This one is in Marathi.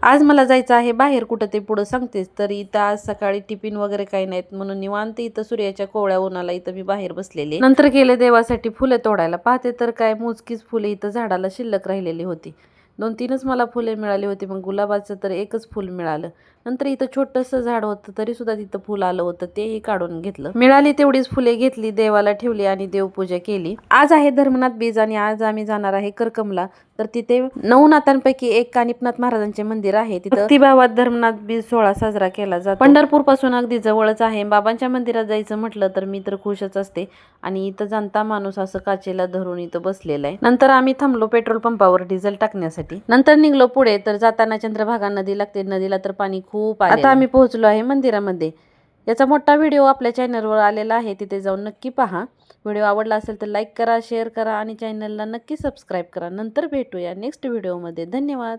आज मला जायचं आहे बाहेर कुठं ते पुढं सांगतेच. तर इथं आज सकाळी टिफिन वगैरे काही नाहीत म्हणून निवांत इथं सूर्याच्या कोवळ्या उन्हाला इथं मी बाहेर बसलेले. नंतर गेले देवासाठी फुले तोडायला. पाहते तर काय मोजकीच फुले इथं झाडाला शिल्लक राहिलेली होती. 2-3च मला फुले मिळाली होती. मग गुलाबाचं तर एकच फुल मिळालं. नंतर इथं छोटंसं झाड होतं तरी सुद्धा तिथं फुल आलं होतं, तेही काढून घेतलं. मिळाली तेवढीच फुले घेतली, देवाला ठेवली आणि देवपूजा केली. आज आहे धर्मनाथ बीज आणि आज आम्ही जाणार आहे करकमला. तर तिथे 9 नाथांपैकी एक कानिफनाथ महाराजांचे मंदिर आहे. तिथं भक्तिभावात धर्मनाथ बीज सोहळा साजरा केला जातो. पंढरपूर पासून अगदी जवळच आहे. बाबांच्या मंदिरात जायचं म्हटलं तर मी तर खुशच असते. आणि इथं जाणता माणूस असं काचेला धरून इथं बसलेला आहे. नंतर आम्ही थांबलो पेट्रोल पंपावर डिझेल टाकण्यासाठी. नंतर निघलो पुढे. तर जाताना चंद्रभागा नदी लागते. नदीला तर पाणी खूप आले. आता आम्ही पोहोचलो आहे मंदिरामध्ये. याचा मोठा व्हिडिओ आपल्या चॅनलवर आलेला आहे, तिथे जाऊन नक्की पहा. व्हिडिओ आवडला असेल तर लाईक करा, शेअर करा आणि चॅनलला नक्की सबस्क्राईब करा. नंतर भेटूया नेक्स्ट व्हिडिओमध्ये. धन्यवाद.